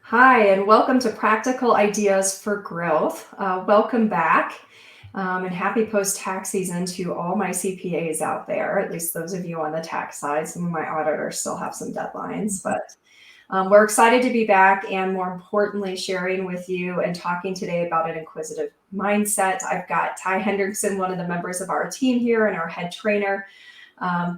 Hi, and welcome to Practical Ideas for Growth. Welcome back, and happy post-tax season to all my CPAs out there, at least those of you on the tax side. Some of my auditors still have some deadlines, but we're excited to be back and more importantly, sharing with you and talking today about an inquisitive mindset. I've got Ty Hendrickson, one of the members of our team here and our head trainer,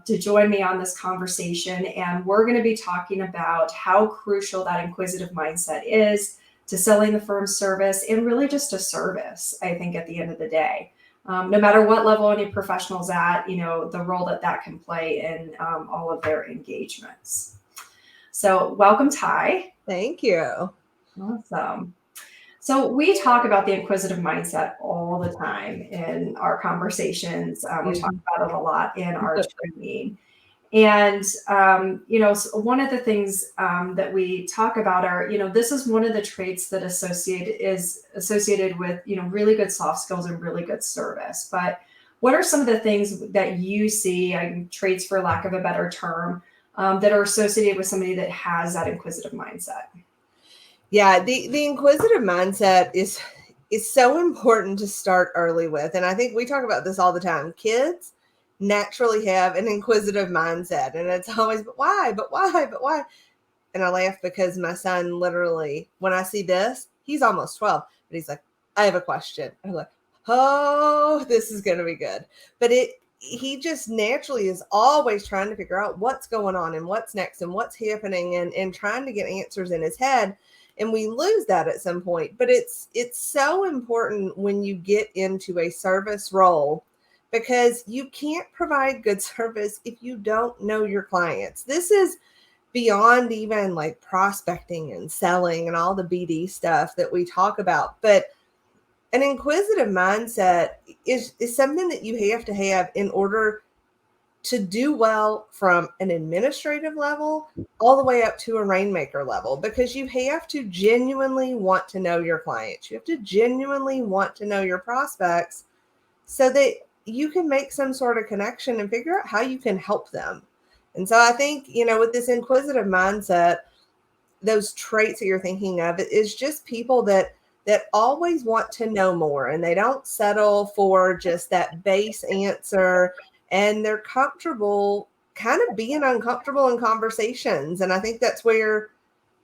to join me on this conversation. And we're going to be talking about how crucial that inquisitive mindset is to selling the firm's service and really just a service, I think, at the end of the day. No matter what level any professional's at, the role that can play in all of their engagements. So welcome, Ty. Thank you. Awesome. So we talk about the inquisitive mindset all the time in our conversations. We talk about it a lot in our training. And, so one of the things that we talk about are, this is one of the traits that is associated with, really good soft skills and really good service. But what are some of the things that you see, traits for lack of a better term, that are associated with somebody that has that inquisitive mindset? Yeah, the inquisitive mindset is so important to start early with. And I think we talk about this all the time. Kids naturally have an inquisitive mindset. And it's always, but why? But why? But why? And I laugh because my son literally, when I see this, he's almost 12, but he's like, I have a question. I'm like, oh, this is going to be good. But he just naturally is always trying to figure out what's going on and what's next and what's happening and trying to get answers in his head. And we lose that at some point. But it's so important when you get into a service role, because you can't provide good service if you don't know your clients. This is beyond even like prospecting and selling and all the BD stuff that we talk about. But an inquisitive mindset is something that you have to have in order to do well from an administrative level all the way up to a rainmaker level, because you have to genuinely want to know your clients. You have to genuinely want to know your prospects so that you can make some sort of connection and figure out how you can help them. And so I think, with this inquisitive mindset, those traits that you're thinking of, it is just people that always want to know more, and they don't settle for just that base answer, and they're comfortable kind of being uncomfortable in conversations. And I think that's where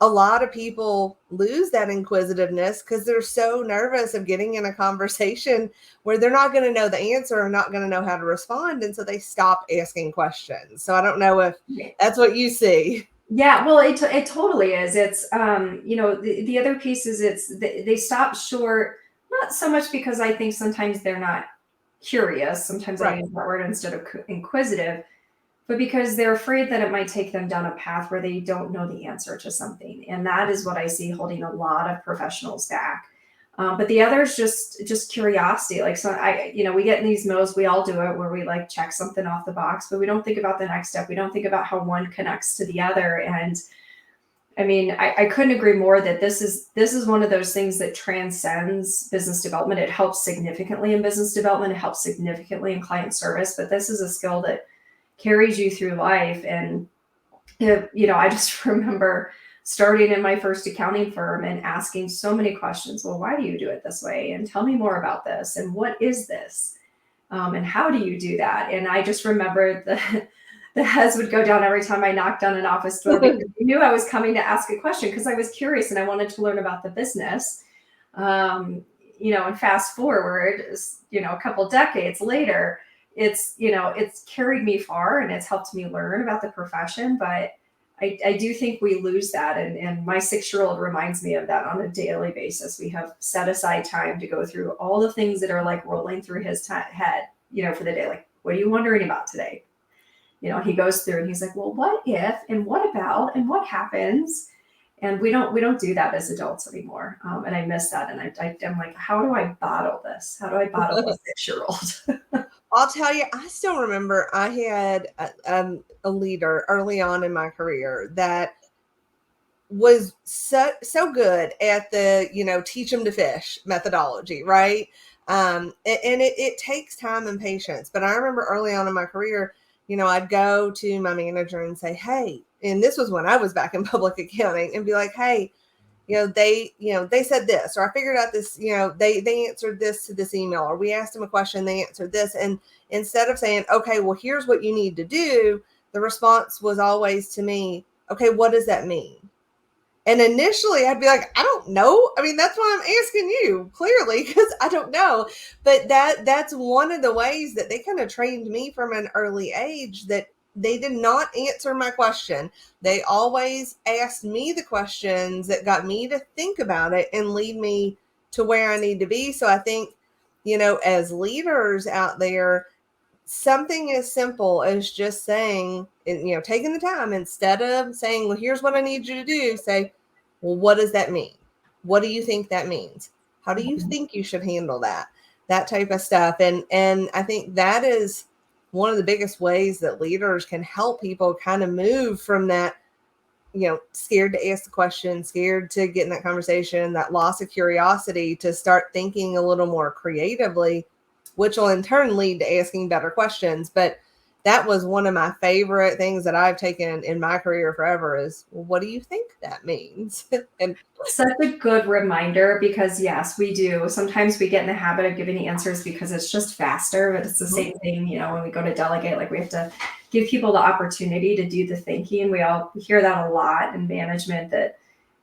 a lot of people lose that inquisitiveness, because they're so nervous of getting in a conversation where they're not going to know the answer or not going to know how to respond. And so they stop asking questions. So I don't know if that's what you see. Yeah, well, it totally is. It's, the other piece is they stop short, not so much because I think sometimes they're not curious. Sometimes I use that word instead of inquisitive, but because they're afraid that it might take them down a path where they don't know the answer to something. And that is what I see holding a lot of professionals back. But the other is just curiosity. Like, so we get in these modes, we all do it, where we like check something off the box, but we don't think about the next step. We don't think about how one connects to the other. And I mean, I couldn't agree more that this is one of those things that transcends business development. It helps significantly in business development. It helps significantly in client service, but this is a skill that carries you through life. And, I just remember starting in my first accounting firm and asking so many questions. Well, why do you do it this way? And tell me more about this. And what is this? And how do you do that? And I just remember the heads would go down every time I knocked on an office door, because they knew I was coming to ask a question, because I was curious and I wanted to learn about the business. And fast forward, a couple decades later, it's carried me far and it's helped me learn about the profession. But I do think we lose that. And my 6-year-old reminds me of that on a daily basis. We have set aside time to go through all the things that are like rolling through his head, for the day. Like, what are you wondering about today? He goes through and he's like, well, what if, and what about, and what happens? And we don't do that as adults anymore. And I miss that. And I'm like, how do I bottle this? How do I bottle a 6-year-old? I'll tell you, I still remember I had a leader early on in my career that was so good at the, teach them to fish methodology, right? And it takes time and patience. But I remember early on in my career, I'd go to my manager and say, hey, and this was when I was back in public accounting, and be like, hey, they said this, or I figured out this, they answered this to this email, or we asked them a question, they answered this. And instead of saying, okay, well, here's what you need to do, the response was always to me, okay, what does that mean? And initially I'd be like, I don't know. I mean, that's why I'm asking you, clearly, because I don't know. But that's one of the ways that they kind of trained me from an early age, that they did not answer my question. They always asked me the questions that got me to think about it and lead me to where I need to be. So I think, as leaders out there, something as simple as just saying, taking the time, instead of saying, well, here's what I need you to do, say, well, what does that mean? What do you think that means? How do you think you should handle that? That type of stuff. And I think that is one of the biggest ways that leaders can help people kind of move from that, scared to ask the question, scared to get in that conversation, that loss of curiosity, to start thinking a little more creatively, which will in turn lead to asking better questions. But that was one of my favorite things that I've taken in my career forever is, well, what do you think that means? And such a good reminder, because yes, we do. Sometimes we get in the habit of giving the answers because it's just faster, but it's the same thing, when we go to delegate, like we have to give people the opportunity to do the thinking. We all hear that a lot in management, that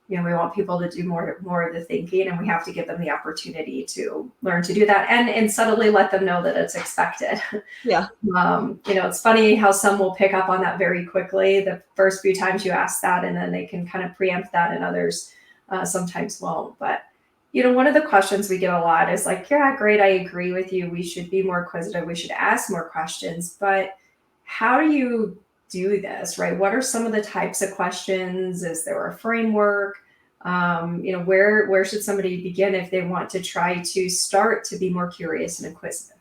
we want people to do more of the thinking, and we have to give them the opportunity to learn to do that, and subtly let them know that it's expected. yeah. It's funny how some will pick up on that very quickly the first few times you ask that, and then they can kind of preempt that, and others sometimes won't. But one of the questions we get a lot is like, yeah, great, I agree with you, we should be more inquisitive, we should ask more questions, but how do you do this, right? What are some of the types of questions? Is there a framework? Where should somebody begin if they want to try to start to be more curious and inquisitive?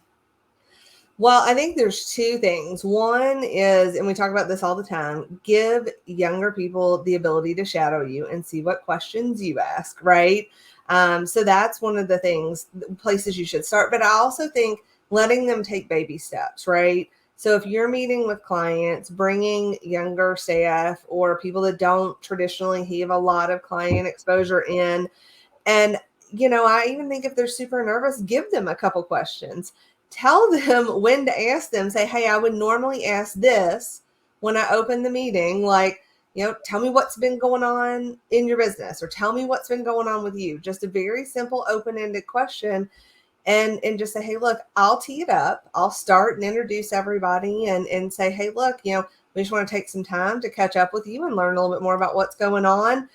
Well, I think there's two things. One is, and we talk about this all the time, give younger people the ability to shadow you and see what questions you ask, right? So that's one of the places you should start. But I also think letting them take baby steps, right? So if you're meeting with clients, bringing younger staff or people that don't traditionally have a lot of client exposure in, and, I even think if they're super nervous, give them a couple questions. Tell them when to ask them. Say, hey, I would normally ask this when I open the meeting. Like, tell me what's been going on in your business, or tell me what's been going on with you. Just a very simple, open-ended question. And just say, hey, look, I'll tee it up. I'll start and introduce everybody and say, hey, look, we just want to take some time to catch up with you and learn a little bit more about what's going on.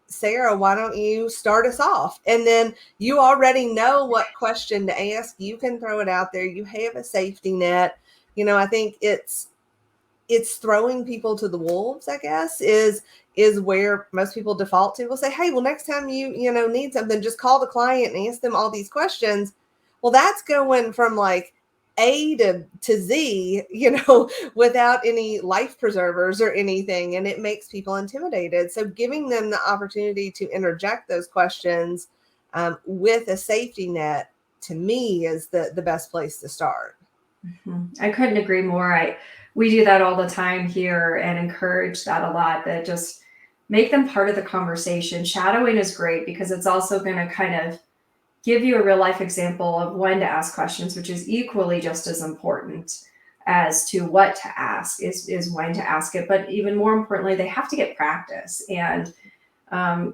Sarah, why don't you start us off? And then you already know what question to ask. You can throw it out there. You have a safety net. I think it's throwing people to the wolves, I guess, is where most people default to. We'll say, hey, well, next time you need something, just call the client and ask them all these questions. Well, that's going from like A to Z, without any life preservers or anything. And it makes people intimidated. So giving them the opportunity to interject those questions with a safety net, to me, is the best place to start. Mm-hmm. I couldn't agree more. We do that all the time here and encourage that a lot, that just make them part of the conversation. Shadowing is great because it's also going to kind of give you a real life example of when to ask questions, which is equally just as important as to what to ask is when to ask it. But even more importantly, they have to get practice. And,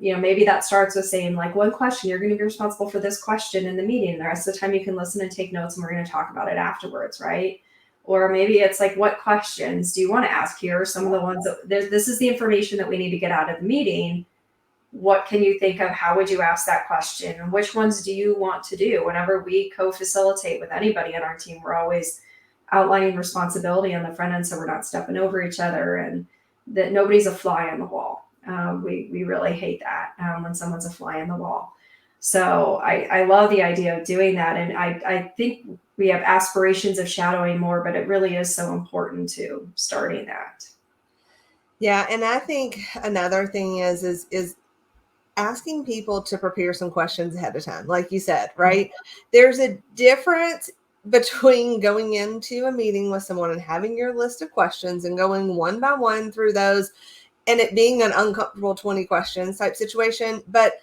maybe that starts with saying, like, one question, you're going to be responsible for this question in the meeting. The rest of the time you can listen and take notes, and we're going to talk about it afterwards, right? Or maybe it's like, what questions do you want to ask? Here are some of the ones that this is the information that we need to get out of the meeting. What can you think of? How would you ask that question? And which ones do you want to do? Whenever we co-facilitate with anybody on our team, we're always outlining responsibility on the front end, so we're not stepping over each other, and that nobody's a fly on the wall. We really hate that when someone's a fly on the wall. So I love the idea of doing that. And I think we have aspirations of shadowing more, but it really is so important to starting that. Yeah. And I think another thing is asking people to prepare some questions ahead of time. Like you said, right? Mm-hmm. There's a difference between going into a meeting with someone and having your list of questions and going one by one through those, and it being an uncomfortable 20 questions type situation. But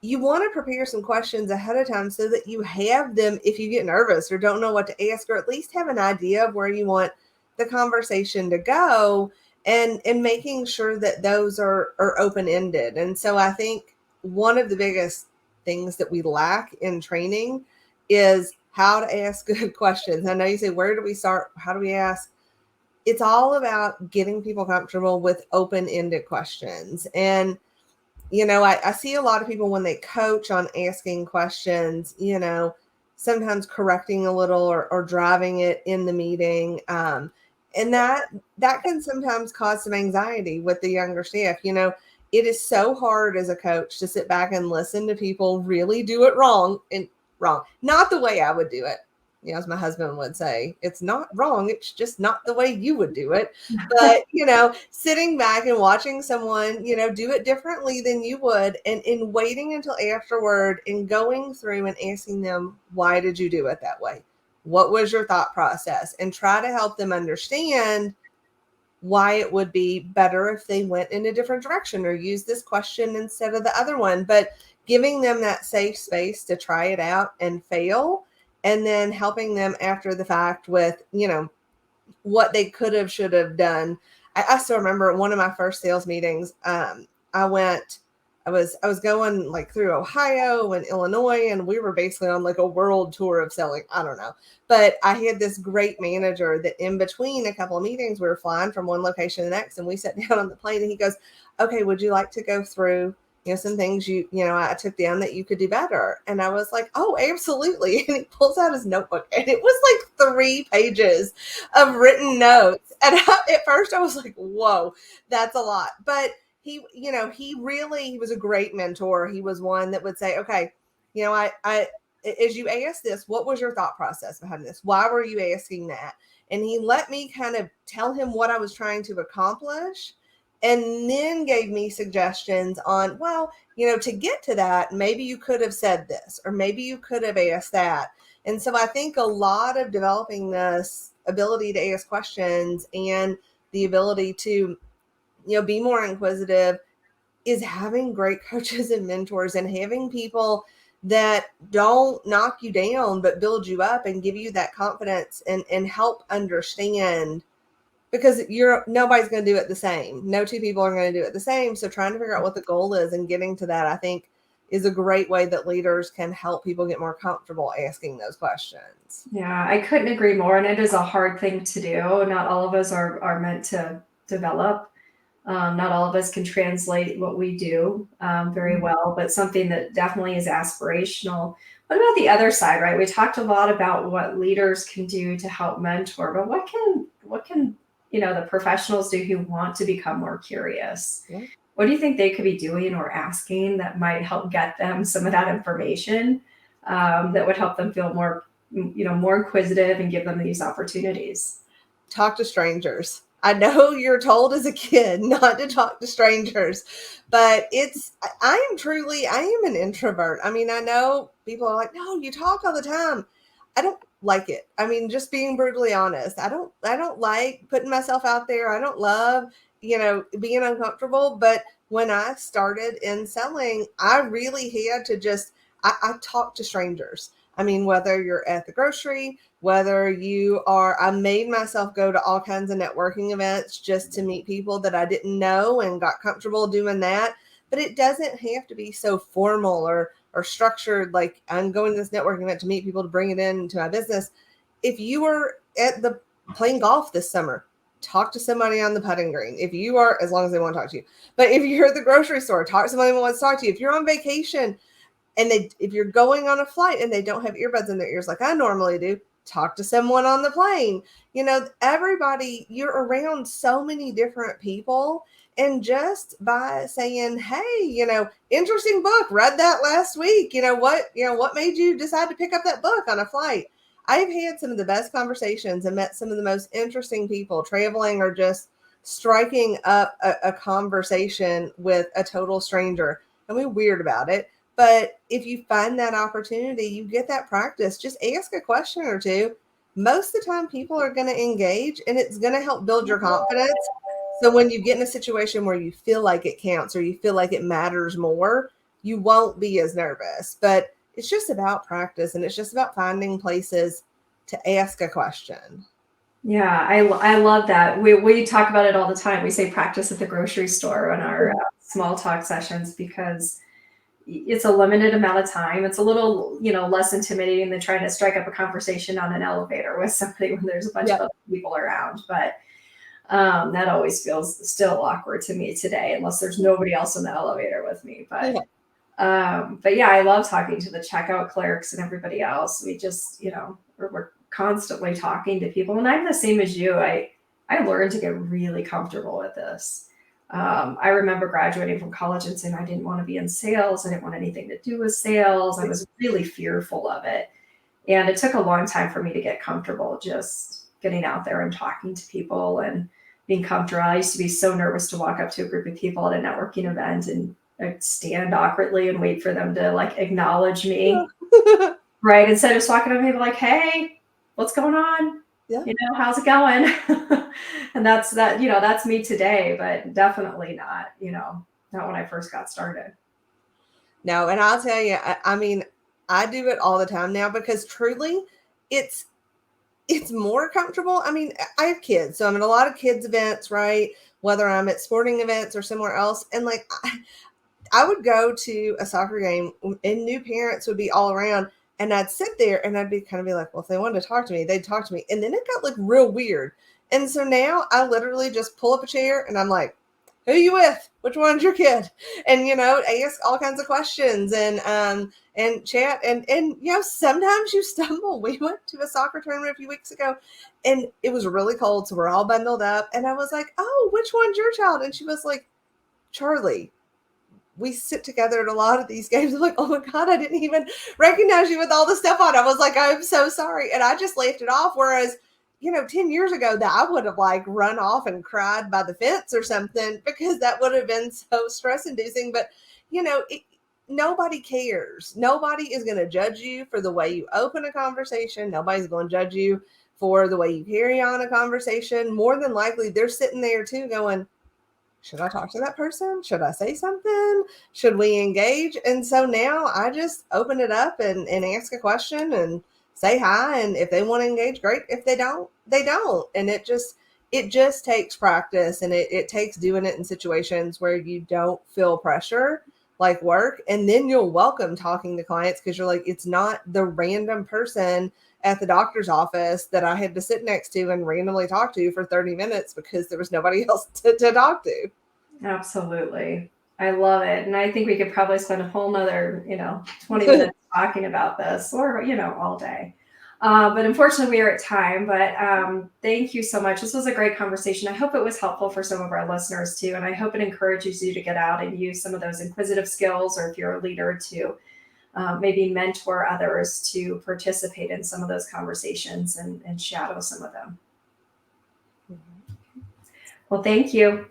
you want to prepare some questions ahead of time so that you have them if you get nervous or don't know what to ask, or at least have an idea of where you want the conversation to go, and making sure that those are open-ended. And so I think one of the biggest things that we lack in training is how to ask good questions. I know you say, where do we start? How do we ask? It's all about getting people comfortable with open-ended questions. And I see a lot of people when they coach on asking questions, sometimes correcting a little or driving it in the meeting. And that can sometimes cause some anxiety with the younger staff. It is so hard as a coach to sit back and listen to people really do it wrong, not the way I would do it. As my husband would say, it's not wrong. It's just not the way you would do it. But, sitting back and watching someone, do it differently than you would, and in waiting until afterward and going through and asking them, why did you do it that way? What was your thought process? And try to help them understand why it would be better if they went in a different direction or use this question instead of the other one. But giving them that safe space to try it out and fail, and then helping them after the fact with, what they could have, should have done. I still remember one of my first sales meetings. I was going like through Ohio and Illinois, and we were basically on like a world tour of selling. I don't know. But I had this great manager that in between a couple of meetings, we were flying from one location to the next, and we sat down on the plane, and he goes, okay, would you like to go through some things I took down that you could do better? And I was like, oh, absolutely. And he pulls out his notebook, and it was like 3 pages of written notes. And at first I was like, whoa, that's a lot. But he was a great mentor. He was one that would say, okay, I as you asked this, what was your thought process behind this? Why were you asking that? And he let me kind of tell him what I was trying to accomplish, and then gave me suggestions on, well, to get to that, maybe you could have said this, or maybe you could have asked that. And so I think a lot of developing this ability to ask questions and the ability to, be more inquisitive is having great coaches and mentors, and having people that don't knock you down, but build you up and give you that confidence and help understand, because nobody's going to do it the same. No 2 people are going to do it the same. So trying to figure out what the goal is and getting to that, I think, is a great way that leaders can help people get more comfortable asking those questions. Yeah, I couldn't agree more. And it is a hard thing to do. Not all of us are meant to develop. Not all of us can translate what we do very well, but something that definitely is aspirational. What about the other side, right? We talked a lot about what leaders can do to help mentor, but what can the professionals do who want to become more curious? Yeah. What do you think they could be doing or asking that might help get them some of that information that would help them feel more, more inquisitive and give them these opportunities? Talk to strangers. I know you're told as a kid not to talk to strangers, but I am an introvert. I mean, I know people are like, no, you talk all the time. I don't like it. I mean, just being brutally honest, I don't like putting myself out there. I don't love, being uncomfortable. But when I started in selling, I really had to I talk to strangers. I mean, whether you're at the grocery, whether I made myself go to all kinds of networking events just to meet people that I didn't know, and got comfortable doing that. But it doesn't have to be so formal or structured. Like, I'm going to this networking event to meet people to bring it into my business. If you were playing golf this summer, talk to somebody on the putting green. If you are, as long as they want to talk to you. But if you're at the grocery store, talk to somebody who wants to talk to you. If you're on vacation, and if you're going on a flight and they don't have earbuds in their ears like I normally do, talk to someone on the plane. Everybody, you're around so many different people. And just by saying, hey, interesting book, read that last week. What made you decide to pick up that book on a flight? I've had some of the best conversations and met some of the most interesting people traveling, or just striking up a conversation with a total stranger. And we're weird about it. But if you find that opportunity, you get that practice, just ask a question or two. Most of the time, people are going to engage, and it's going to help build your confidence. So when you get in a situation where you feel like it counts or you feel like it matters more, you won't be as nervous. But it's just about practice, and it's just about finding places to ask a question. Yeah, I love that. We talk about it all the time. We say practice at the grocery store on our small talk sessions because it's a limited amount of time. It's a little, less intimidating than trying to strike up a conversation on an elevator with somebody when there's a bunch of Yeah. other people around. But that always feels still awkward to me today, unless there's nobody else in the elevator with me. But yeah, I love talking to the checkout clerks and everybody else. We just, we're constantly talking to people, and I'm the same as you. I learned to get really comfortable with this. I remember graduating from college and saying I didn't want to be in sales. I didn't want anything to do with sales. I was really fearful of it. And it took a long time for me to get comfortable just getting out there and talking to people and being comfortable. I used to be so nervous to walk up to a group of people at a networking event, and I'd stand awkwardly and wait for them to like acknowledge me. Yeah. Right. Instead of just walking up to people like, hey, what's going on? Yeah. How's it going? And that's me today, but definitely not when I first got started. No, and I'll tell you, I mean, I do it all the time now because truly it's more comfortable. I mean, I have kids, so I'm at a lot of kids events, right? Whether I'm at sporting events or somewhere else. And like, I would go to a soccer game and new parents would be all around, and I'd sit there and I'd be like, well, if they wanted to talk to me, they'd talk to me. And then it got like real weird. And so now I literally just pull up a chair and I'm like, who you with? Which one's your kid? And, ask all kinds of questions and chat. And, sometimes you stumble. We went to a soccer tournament a few weeks ago and it was really cold. So we're all bundled up. And I was like, oh, which one's your child? And she was like, Charlie. We sit together at a lot of these games. I'm like, oh my God, I didn't even recognize you with all the stuff on. I was like, I'm so sorry. And I just laughed it off. Whereas, 10 years ago that I would have like run off and cried by the fence or something because that would have been so stress inducing. But, nobody cares. Nobody is going to judge you for the way you open a conversation. Nobody's going to judge you for the way you carry on a conversation. More than likely, they're sitting there too going, should I talk to that person? Should I say something? Should we engage? And so now I just open it up and ask a question and say hi. And if they want to engage, great. If they don't, they don't. And it just takes practice, and it takes doing it in situations where you don't feel pressure like work. And then you'll welcome talking to clients because you're like, it's not the random person at the doctor's office that I had to sit next to and randomly talk to for 30 minutes because there was nobody else to talk to. Absolutely. I love it. And I think we could probably spend a whole nother, 20 minutes talking about this or, all day. But unfortunately we are at time, but thank you so much. This was a great conversation. I hope it was helpful for some of our listeners too. And I hope it encourages you to get out and use some of those inquisitive skills, or if you're a leader, to maybe mentor others to participate in some of those conversations and shadow some of them. Well, thank you.